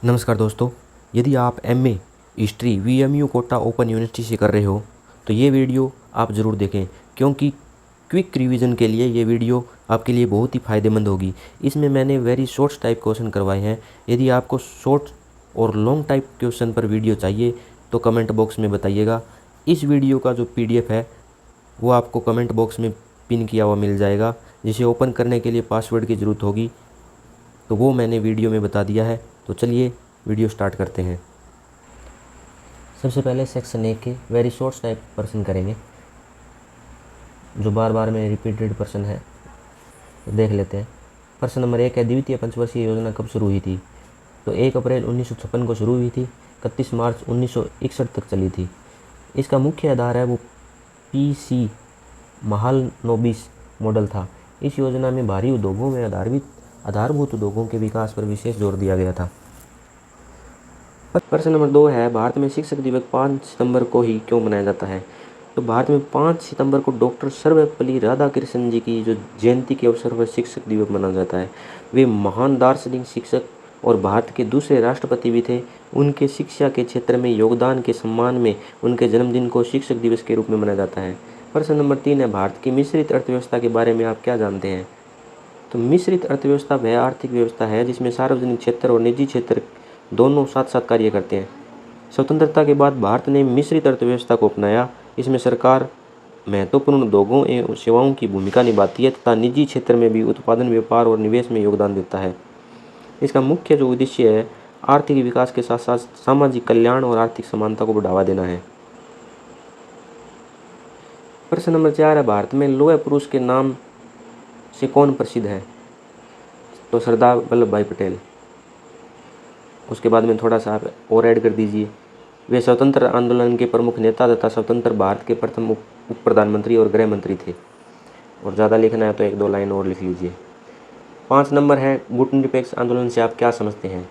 नमस्कार दोस्तों, यदि आप MA history VMU Kota open university से कर रहे हो तो ये वीडियो आप ज़रूर देखें, क्योंकि क्विक रिवीजन के लिए ये वीडियो आपके लिए बहुत ही फ़ायदेमंद होगी। इसमें मैंने वेरी शॉर्ट्स टाइप क्वेश्चन करवाए हैं। यदि आपको शॉर्ट और लॉन्ग टाइप क्वेश्चन पर वीडियो चाहिए तो कमेंट बॉक्स में बताइएगा। इस वीडियो का जो पीडीएफ है वो आपको कमेंट बॉक्स में पिन किया हुआ मिल जाएगा, जिसे ओपन करने के लिए पासवर्ड की ज़रूरत होगी, तो वो मैंने वीडियो में बता दिया है। तो चलिए वीडियो स्टार्ट करते हैं। सबसे पहले सेक्शन ए के वेरी शॉर्ट्स टाइप प्रश्न करेंगे, जो बार बार में रिपीटेड प्रश्न है। तो देख लेते हैं। प्रश्न नंबर 1 है, द्वितीय पंचवर्षीय योजना कब शुरू हुई थी? तो 1 अप्रैल 1956 को शुरू हुई थी, 31 मार्च 1961 तक चली थी। इसका मुख्य आधार है वो पीसी महालनोबिस मॉडल था। इस योजना में भारी उद्योगों में आधारभूत उद्योगों के विकास पर विशेष जोर दिया गया था। प्रश्न नंबर 2 है, भारत में शिक्षक दिवस 5 सितंबर को ही क्यों मनाया जाता है? तो भारत में 5 सितंबर को डॉक्टर सर्वपल्ली राधाकृष्णन जी की जो जयंती के अवसर पर शिक्षक दिवस मनाया जाता है। वे महान दार्शनिक, शिक्षक और भारत के दूसरे राष्ट्रपति भी थे। उनके शिक्षा के क्षेत्र में योगदान के सम्मान में उनके जन्मदिन को शिक्षक दिवस के रूप में मनाया जाता है। प्रश्न नंबर 3 है, भारत की मिश्रित अर्थव्यवस्था के बारे में आप क्या जानते हैं? तो मिश्रित अर्थव्यवस्था वह आर्थिक व्यवस्था है जिसमें सार्वजनिक क्षेत्र और निजी क्षेत्र दोनों साथ साथ कार्य करते हैं। स्वतंत्रता के बाद भारत ने मिश्रित अर्थव्यवस्था को अपनाया। इसमें सरकार महत्वपूर्ण उद्योगों एवं सेवाओं की भूमिका निभाती है तथा निजी क्षेत्र में भी उत्पादन, व्यापार और निवेश में योगदान देता है। इसका मुख्य जो उद्देश्य है, आर्थिक विकास के साथ साथ सामाजिक कल्याण और आर्थिक समानता को बढ़ावा देना है। प्रश्न नंबर 4 है, भारत में लौह पुरुष के नाम से कौन प्रसिद्ध है? तो सरदार वल्लभ भाई पटेल। उसके बाद में थोड़ा सा आप और ऐड कर दीजिए। वे स्वतंत्र आंदोलन के प्रमुख नेता तथा स्वतंत्र भारत के प्रथम उप प्रधानमंत्री और गृह मंत्री थे। और ज़्यादा लिखना है तो 1-2 लाइन और लिख लीजिए। 5 नंबर है, गुट निरपेक्ष आंदोलन से आप क्या समझते हैं?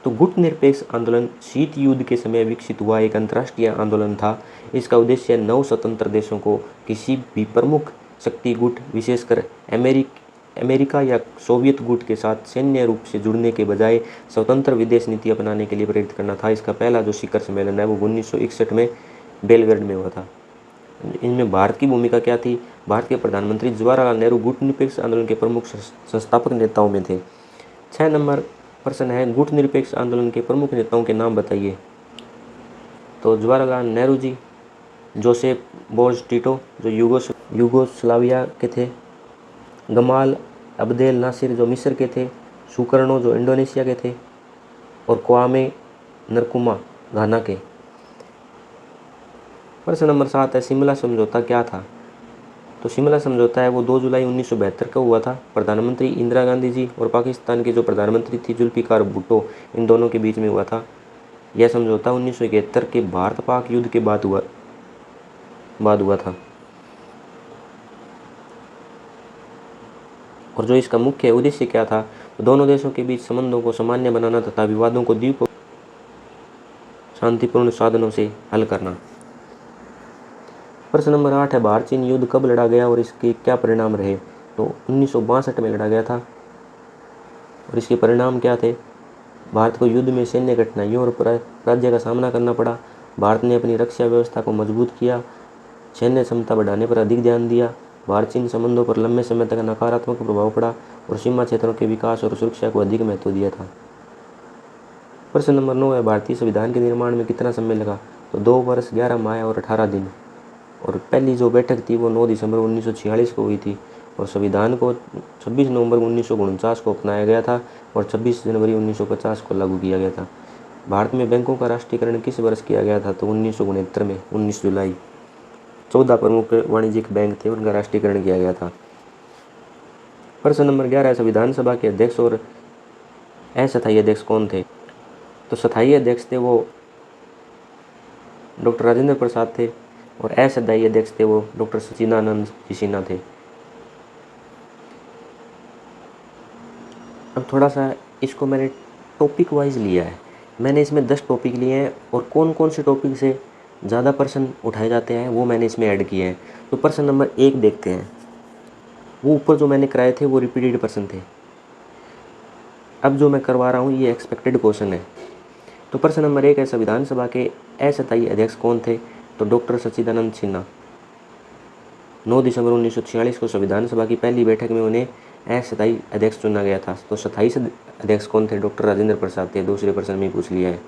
तो गुट निरपेक्ष आंदोलन शीत युद्ध के समय विकसित हुआ एक अंतर्राष्ट्रीय आंदोलन था। इसका उद्देश्य 9 स्वतंत्र देशों को किसी भी प्रमुख शक्ति गुट, विशेषकर अमेरिका या सोवियत गुट के साथ सैन्य रूप से जुड़ने के बजाय स्वतंत्र विदेश नीति अपनाने के लिए प्रेरित करना था। इसका पहला जो शिखर सम्मेलन है वो 1961 में बेलग्रेड में हुआ था। इनमें भारत की भूमिका क्या थी? भारत के प्रधानमंत्री जवाहरलाल नेहरू गुट निरपेक्ष आंदोलन के प्रमुख संस्थापक नेताओं में थे। 6 नंबर प्रश्न है, गुट निरपेक्ष आंदोलन के प्रमुख नेताओं के नाम बताइए। तो जवाहरलाल नेहरू जी, जोसेफ बोर्ज टिटो जो यूगोस्लाविया के थे, गमाल अब्देल नासिर जो मिस्र के थे, सुकर्णो जो इंडोनेशिया के थे, और क्वामे नरकुमा घाना के। प्रश्न नंबर 7 है, शिमला समझौता क्या था? तो शिमला समझौता है वो 2 जुलाई 1972 को हुआ था। प्रधानमंत्री इंदिरा गांधी जी और पाकिस्तान के जो प्रधानमंत्री थी जुल्फिकार भुट्टो, इन दोनों के बीच में हुआ था। यह समझौता 1971 के भारत पाक युद्ध के बाद हुआ था। और जो इसका मुख्य उद्देश्य क्या था? तो दोनों देशों के बीच संबंधों को सामान्य बनाना तथा विवादों को द्विपक्षीय शांतिपूर्ण साधनों से हल करना। प्रश्न नंबर 8 है, भारत चीन युद्ध कब लड़ा गया और इसके क्या परिणाम रहे? तो 1962 में लड़ा गया था। और इसके परिणाम क्या थे? भारत को युद्ध में सैन्य कठिनाइयों और पराजय का सामना करना पड़ा। भारत ने अपनी रक्षा व्यवस्था को मजबूत किया, सैन्य क्षमता बढ़ाने पर अधिक ध्यान दिया। भारत चीन संबंधों पर लंबे समय तक नकारात्मक प्रभाव पड़ा और सीमा क्षेत्रों के विकास और सुरक्षा को अधिक महत्व दिया था। प्रश्न नंबर 9 है, भारतीय संविधान के निर्माण में कितना समय लगा? तो 2 वर्ष 11 माह और 18 दिन। और पहली जो बैठक थी वो 9 दिसंबर 1946 को हुई थी। और संविधान को 26 नवंबर 1949 को अपनाया गया था और 26 जनवरी 1950 को लागू किया गया था। भारत में बैंकों का राष्ट्रीयकरण किस वर्ष किया गया था? तो 1969 में 19 जुलाई। 14 प्रमुख वाणिज्यिक बैंक थे, उनका राष्ट्रीयकरण किया गया था। प्रश्न नंबर 11 है, संविधान सभा के अध्यक्ष और अस्थायी अध्यक्ष कौन थे? तो स्थायी अध्यक्ष थे वो डॉक्टर राजेंद्र प्रसाद थे और अस्थायी अध्यक्ष थे वो डॉक्टर सच्चिदानंद जी सिन्हा थे। अब थोड़ा सा इसको मैंने टॉपिक वाइज लिया है। मैंने इसमें 10 टॉपिक लिए हैं और कौन कौन से टॉपिक से ज़्यादा प्रश्न उठाए जाते हैं वो मैंने इसमें ऐड किए हैं। तो प्रश्न नंबर 1 देखते हैं। वो ऊपर जो मैंने कराए थे वो रिपीटेड प्रश्न थे। अब जो मैं करवा रहा हूँ ये एक्सपेक्टेड क्वेश्चन है। तो प्रश्न नंबर 1 है, संविधान सभा के अस्थायी अध्यक्ष कौन थे? तो डॉक्टर सच्चिदानंद सिन्हा। 9 दिसंबर 1946 को संविधान सभा की पहली बैठक में उन्हें अस्थायी अध्यक्ष चुना गया था। तो स्थायी अध्यक्ष कौन थे? डॉक्टर राजेंद्र प्रसाद थे। दूसरे प्रश्न में पूछ लिया है।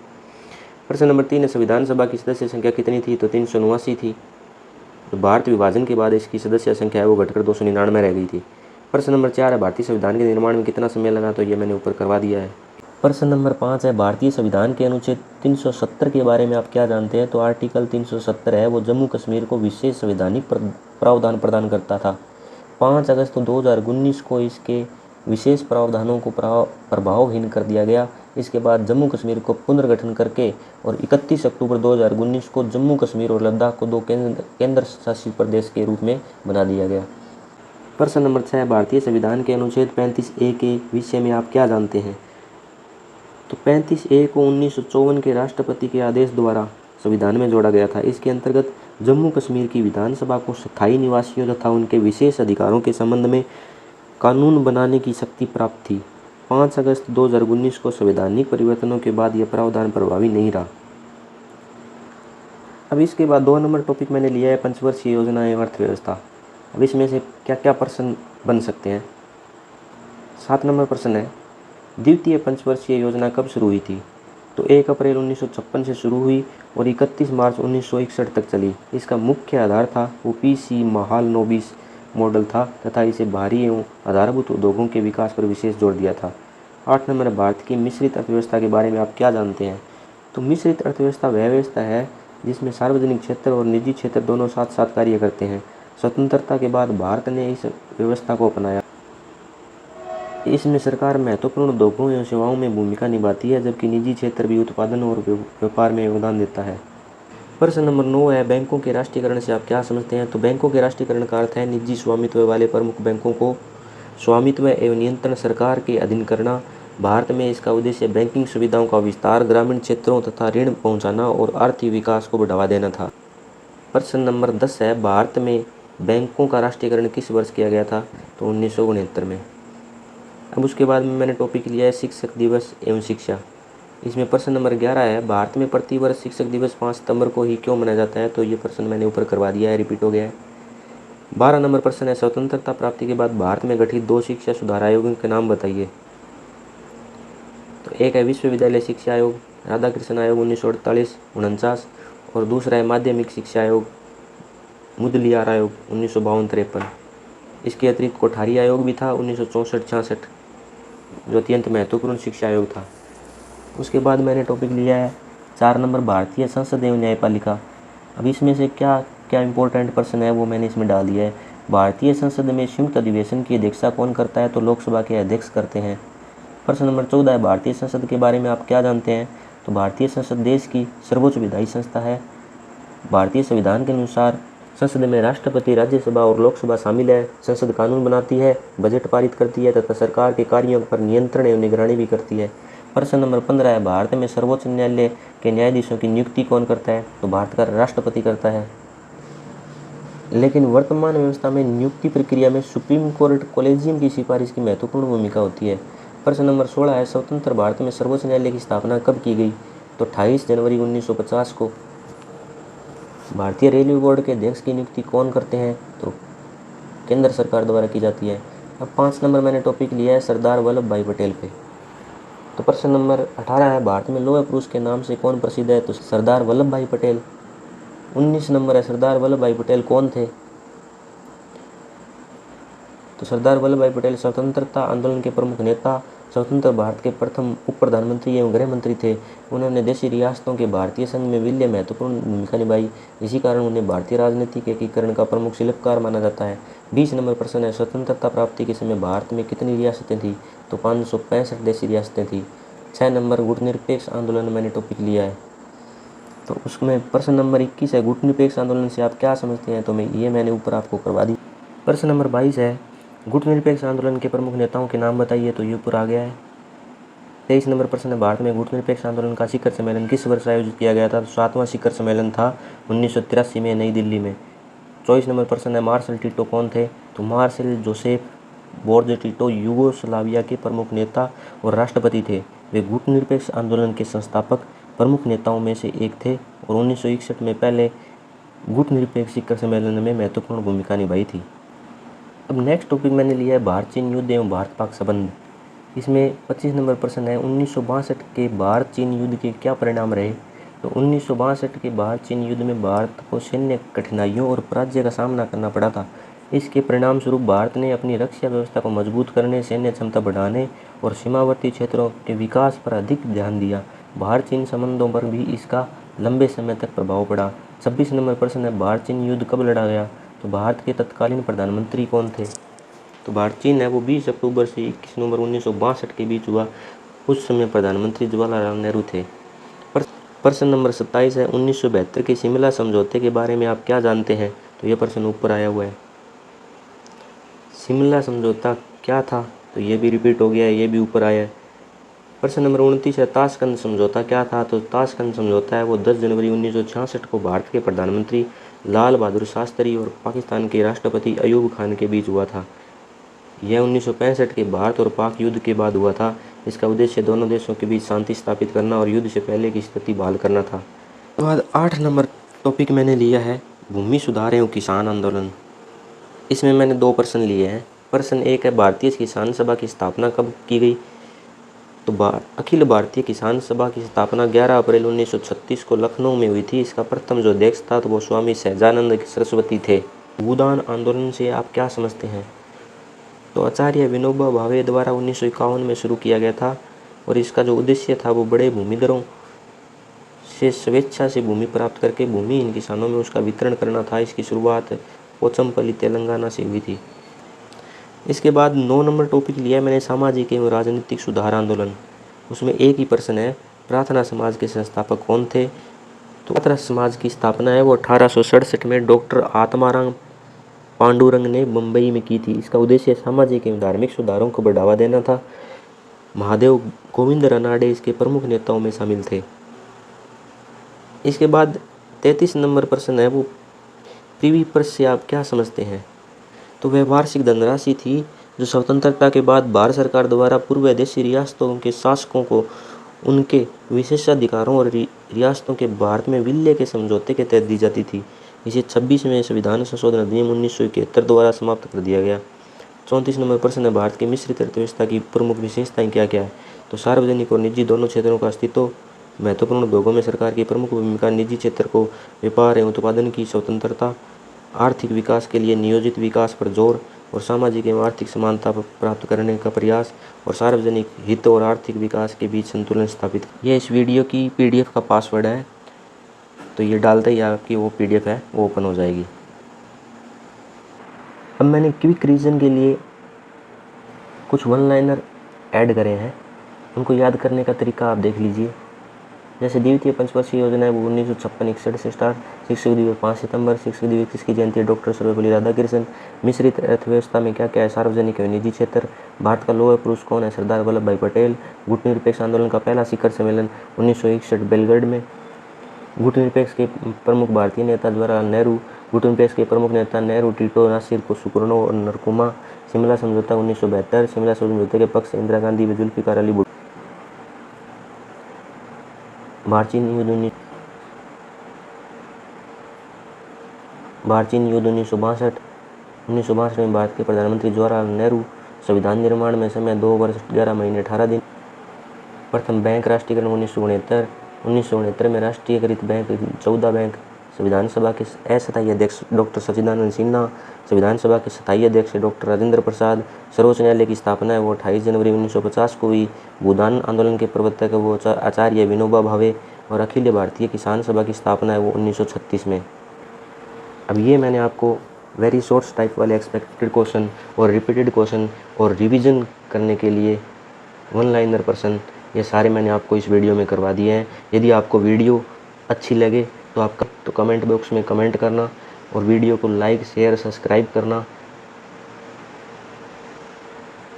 प्रश्न नंबर 3 है, संविधान सभा की सदस्य संख्या कितनी थी? तो 379 थी। तो भारत विभाजन के बाद इसकी सदस्य संख्या है वो घटकर 299 रह गई थी। प्रश्न नंबर 4 है, भारतीय संविधान के निर्माण में कितना समय लगा? तो ये मैंने ऊपर करवा दिया है। प्रश्न नंबर 5 है, भारतीय संविधान के अनुच्छेद 370 के बारे में आप क्या जानते हैं? तो आर्टिकल 370 है वो जम्मू कश्मीर को विशेष संवैधानिक प्रावधान प्रदान करता था। 5 अगस्त 2019 को इसके विशेष प्रावधानों को प्रभावहीन कर दिया गया। इसके बाद जम्मू कश्मीर को पुनर्गठन करके और 31 अक्टूबर 2019 को जम्मू कश्मीर और लद्दाख को 2 केंद्र शासित प्रदेश के रूप में बना दिया गया। प्रश्न नंबर 6, भारतीय संविधान के अनुच्छेद 35A के विषय में आप क्या जानते हैं? तो 35A को 1954 के राष्ट्रपति के आदेश द्वारा संविधान में जोड़ा गया था। इसके अंतर्गत जम्मू कश्मीर की विधानसभा को स्थायी निवासियों तथा उनके विशेष अधिकारों के संबंध में कानून बनाने की शक्ति प्राप्त थी। 5 अगस्त 2019 को संवैधानिक परिवर्तनों के बाद यह प्रावधान प्रभावी नहीं रहा। अब इसके बाद 2 नंबर टॉपिक मैंने लिया है, पंचवर्षीय योजना एवं अर्थव्यवस्था। अब इसमें से क्या क्या प्रश्न बन सकते हैं? 7 नंबर प्रश्न है, द्वितीय पंचवर्षीय योजना कब शुरू हुई थी? तो 1 अप्रैल 1956 से शुरू हुई और 31 मार्च 1961 तक चली। इसका मुख्य आधार था वो PC महालनोबिस मॉडल था तथा इसे भारी एवं आधारभूत उद्योगों के विकास पर विशेष जोर दिया था। 8 नंबर, भारत की मिश्रित अर्थव्यवस्था के बारे में आप क्या जानते हैं? तो मिश्रित अर्थव्यवस्था वह व्यवस्था है जिसमें सार्वजनिक क्षेत्र और निजी क्षेत्र दोनों साथ साथ कार्य करते हैं। स्वतंत्रता के बाद भारत ने इस व्यवस्था को अपनाया। इसमें सरकार महत्वपूर्ण उद्योगों एवं सेवाओं में भूमिका निभाती है, जबकि निजी क्षेत्र भी उत्पादन और व्यापार में योगदान देता है। प्रश्न नंबर 9 है, बैंकों के राष्ट्रीयकरण से आप क्या समझते हैं? तो बैंकों के राष्ट्रीयकरण का अर्थ है निजी स्वामित्व वाले प्रमुख बैंकों को स्वामित्व एवं नियंत्रण सरकार के अधीन करना। भारत में इसका उद्देश्य बैंकिंग सुविधाओं का विस्तार, ग्रामीण क्षेत्रों तथा ऋण पहुंचाना और आर्थिक विकास को बढ़ावा देना था। प्रश्न नंबर 10 है, भारत में बैंकों का राष्ट्रीयकरण किस वर्ष किया गया था? तो 1969 में। अब उसके बाद में मैंने टॉपिक लिया है शिक्षक दिवस एवं शिक्षा। इसमें प्रश्न नंबर 11 है, भारत में प्रतिवर्ष शिक्षक दिवस 5 सितंबर को ही क्यों मनाया जाता है? तो ये प्रश्न मैंने ऊपर करवा दिया है, रिपीट हो गया है। 12 नंबर प्रश्न है, स्वतंत्रता प्राप्ति के बाद भारत में गठित 2 शिक्षा सुधार आयोगों के नाम बताइए। तो एक है विश्वविद्यालय शिक्षा आयोग, राधाकृष्ण आयोग 1948-49 और दूसरा है माध्यमिक शिक्षा आयोग, मुदलियार आयोग 1952-53। इसके अतिरिक्त कोठारी आयोग भी था 1964-66 जो अत्यंत महत्वपूर्ण शिक्षा आयोग था। उसके बाद मैंने टॉपिक लिया है 4 नंबर, भारतीय संसद एवं न्यायपालिका। अब इसमें से क्या क्या इंपॉर्टेंट प्रश्न है वो मैंने इसमें डाल दिया है। भारतीय संसद में संयुक्त अधिवेशन की अध्यक्षता कौन करता है? तो लोकसभा के अध्यक्ष करते हैं। प्रश्न नंबर 14 है, भारतीय संसद के बारे में आप क्या जानते हैं? तो भारतीय संसद देश की सर्वोच्च विधायी संस्था है। भारतीय संविधान के अनुसार संसद में राष्ट्रपति, राज्यसभा और लोकसभा शामिल है। संसद कानून बनाती है, बजट पारित करती है तथा सरकार के कार्यों पर नियंत्रण एवं निगरानी भी करती है। प्रश्न नंबर 15 है, भारत में सर्वोच्च न्यायालय के न्यायाधीशों की नियुक्ति कौन करता है? तो भारत का राष्ट्रपति करता है। लेकिन वर्तमान व्यवस्था में नियुक्ति प्रक्रिया में सुप्रीम कोर्ट कॉलेजियम की सिफारिश की महत्वपूर्ण भूमिका होती है। प्रश्न नंबर 16 है, स्वतंत्र भारत में सर्वोच्च न्यायालय की स्थापना कब की गई? तो 28 जनवरी 1950 को। भारतीय रेलवे बोर्ड के अध्यक्ष की नियुक्ति कौन करते हैं? तो केंद्र सरकार द्वारा की जाती है। अब 5 नंबर मैंने टॉपिक लिया है सरदार वल्लभ भाई पटेल पे। तो प्रश्न नंबर 18 है, भारत में लौह पुरुष के नाम से कौन प्रसिद्ध है? तो सरदार वल्लभ भाई पटेल। 19 नंबर है, सरदार वल्लभ भाई पटेल कौन थे? तो सरदार वल्लभ भाई पटेल स्वतंत्रता आंदोलन के प्रमुख नेता, स्वतंत्र भारत के प्रथम उप प्रधानमंत्री एवं गृह मंत्री थे। उन्होंने देशी रियासतों के भारतीय संघ में विलय महत्वपूर्ण भूमिका निभाई। इसी कारण उन्हें भारतीय राजनीतिक एकीकरण का प्रमुख शिल्पकार माना जाता है। 20 नंबर प्रश्न है, स्वतंत्रता प्राप्ति के समय भारत में कितनी रियासतें थी? तो 565 देशी रियासतें थी। 6 नंबर, गुटनिरपेक्ष आंदोलन मैंने टॉपिक लिया है। तो उसमें प्रश्न नंबर 21 है, गुटनिरपेक्ष आंदोलन से आप क्या समझते हैं? तो मैंने ऊपर आपको करवा दी। प्रश्न नंबर 22 है, गुटनिरपेक्ष आंदोलन के प्रमुख नेताओं के नाम बताइए। तो ये ऊपर आ गया है। 23 नंबर प्रश्न है, भारत में गुटनिरपेक्ष आंदोलन का शिखर सम्मेलन किस वर्ष आयोजित किया गया था? तो 7वां शिखर सम्मेलन था 1983 में नई दिल्ली में। 24 नंबर प्रश्न है, मार्शल टिटो कौन थे? तो मार्शल जोसेफ बोर्ज टिटो यूगोस्लाविया के प्रमुख नेता और राष्ट्रपति थे। वे गुटनिरपेक्ष आंदोलन के संस्थापक प्रमुख नेताओं में से एक थे और 1961 में पहले गुटनिरपेक्ष शिखर सम्मेलन में महत्वपूर्ण भूमिका निभाई थी। अब नेक्स्ट टॉपिक मैंने लिया है भारत चीन युद्ध एवं भारत पाक संबंध। इसमें 25 नंबर प्रश्न है, 1962 के भारत चीन युद्ध के क्या परिणाम रहे। तो 1962 के भारत चीन युद्ध में भारत को सैन्य कठिनाइयों और पराजय का सामना करना पड़ा था। इसके परिणाम स्वरूप भारत ने अपनी रक्षा व्यवस्था को मजबूत करने, सैन्य क्षमता बढ़ाने और सीमावर्ती क्षेत्रों के विकास पर अधिक ध्यान दिया। भारत चीन संबंधों पर भी इसका लंबे समय तक प्रभाव पड़ा। 26 नंबर प्रश्न है, भारत चीन युद्ध कब लड़ा गया। तो भारत के तत्कालीन प्रधानमंत्री कौन थे। तो भारत चीन है वो 20 अक्टूबर से 21 नवंबर 1962 के बीच हुआ। उस समय प्रधानमंत्री जवाहरलाल नेहरू थे। प्रश्न नंबर 27 है, 1972 के शिमला समझौते के बारे में आप क्या जानते हैं। तो यह प्रश्न ऊपर आया हुआ है। शिमला समझौता क्या था, तो ये भी रिपीट हो गया है, ये भी ऊपर आया है। प्रश्न नंबर 29 है, ताशकंद समझौता क्या था। तो ताशकंद समझौता है वो 10 जनवरी 1966 को भारत के प्रधानमंत्री लाल बहादुर शास्त्री और पाकिस्तान के राष्ट्रपति अयूब खान के बीच हुआ था। यह 1965 के भारत और पाक युद्ध के बाद हुआ था। इसका उद्देश्य दोनों देशों के बीच शांति स्थापित करना और युद्ध से पहले की स्थिति बहाल करना था। उसके बाद 8 नंबर टॉपिक मैंने लिया है भूमि सुधार एवं किसान आंदोलन। इसमें मैंने 2 प्रश्न लिए हैं। प्रश्न 1 है, भारतीय किसान सभा की स्थापना कब की गई। तो अखिल भारतीय किसान सभा की स्थापना 11 अप्रैल 1936 को लखनऊ में हुई थी। इसका प्रथम जो अध्यक्ष था तो वो स्वामी सहजानंद सरस्वती थे। भूदान आंदोलन से आप क्या समझते हैं। तो आचार्य विनोबा भावे द्वारा 1951 में शुरू किया गया था और इसका जो उद्देश्य था वो बड़े भूमिधरों से स्वेच्छा से भूमि प्राप्त करके भूमिहीन किसानों में उसका वितरण करना था। इसकी शुरुआत पोचमपल्ली तेलंगाना से हुई थी। इसके बाद 9 नंबर टॉपिक लिया मैंने सामाजिक एवं राजनीतिक सुधार आंदोलन। उसमें एक ही प्रश्न है, प्रार्थना समाज के संस्थापक कौन थे। तो प्रार्थना समाज की स्थापना है वो 1867 में डॉक्टर आत्माराम पांडुरंग ने मुंबई में की थी। इसका उद्देश्य सामाजिक एवं धार्मिक सुधारों को बढ़ावा देना था। महादेव गोविंद रानाडे इसके प्रमुख नेताओं में शामिल थे। इसके बाद 33 नंबर प्रश्न है वो प्रिवी पर्स से आप क्या समझते हैं। तो वह वार्षिक धनराशि थी जो स्वतंत्रता के बाद भारत सरकार द्वारा पूर्व विदेशी रियासतों के शासकों को उनके विशेषाधिकारों और रियासतों के भारत में विलय के समझौते के तहत दी जाती थी। इसे 26वें संविधान संशोधन अधिनियम 1971 द्वारा समाप्त कर दिया गया। 34 नंबर प्रश्न है, भारत की मिश्रित अर्थव्यवस्था की प्रमुख विशेषताएं क्या क्या है। तो सार्वजनिक और निजी दोनों क्षेत्रों का अस्तित्व, महत्वपूर्ण उद्योगों में सरकार की प्रमुख भूमिका, निजी क्षेत्र को व्यापार एवं उत्पादन की स्वतंत्रता, आर्थिक विकास के लिए नियोजित विकास पर जोर और सामाजिक एवं आर्थिक समानता प्राप्त करने का प्रयास और सार्वजनिक हित और आर्थिक विकास के बीच संतुलन स्थापित। ये इस वीडियो की PDF का पासवर्ड है, तो ये डालते ही आपकी वो PDF है वो ओपन हो जाएगी। अब मैंने क्विक रिवीजन के लिए कुछ वन लाइनर ऐड करे हैं, उनको याद करने का तरीका आप देख लीजिए। जैसे द्वितीय पंचवर्षीय योजना है वो 1956-61 से स्टार्ट। शिक्षक दिवस 5 सितंबर, शिक्षक दिवस किसकी जयंती है, डॉक्टर सर्वपल्ली राधाकृष्णन। मिश्रित अर्थव्यवस्था में क्या क्या है, सार्वजनिक एवं निजी क्षेत्र। भारत का लौह पुरुष कौन है, सरदार वल्लभ भाई पटेल। गुटनिरपेक्ष आंदोलन का पहला शिखर सम्मेलन 1961 बेलगढ़ में। गुटनिरपेक्ष के प्रमुख भारतीय नेता जवाहरलाल नेहरू। गुटनिरपेक्ष के प्रमुख नेता नेहरू, टिटो, नासिर सुकर्नो और नरकुमा। शिमला समझौता 1972। शिमला समझौते के पक्ष इंदिरा गांधी व जुल्फिकार अली भुट्टो। भारत चीन युद्ध 1962 में भारत के प्रधानमंत्री जवाहरलाल नेहरू। संविधान निर्माण में समय 2 वर्ष 11 महीने 18 दिन। प्रथम बैंक राष्ट्रीयकरण 1969 में राष्ट्रीयकृत बैंक 14 बैंक। संविधान सभा के अस्थायी अध्यक्ष डॉक्टर सच्चिदानंद सिन्हा। संविधान सभा के स्थायी अध्यक्ष डॉक्टर राजेंद्र प्रसाद। सर्वोच्च न्यायालय की स्थापना है वो 28 जनवरी 1950 को हुई। भूदान आंदोलन के प्रवर्तक है वो आचार्य विनोबा भावे और अखिल भारतीय किसान सभा की स्थापना है वो 1936 में। अब ये मैंने आपको वेरी शॉर्ट टाइप वाले एक्सपेक्टेड क्वेश्चन और रिपीटेड क्वेश्चन और रिवीजन करने के लिए वन लाइनर प्रश्न ये सारे मैंने आपको इस वीडियो में करवा दिए हैं। यदि आपको वीडियो अच्छी लगे तो आप कमेंट बॉक्स में कमेंट करना और वीडियो को लाइक, शेयर, सब्सक्राइब करना।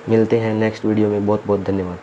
मिलते हैं नेक्स्ट वीडियो में। बहुत बहुत धन्यवाद।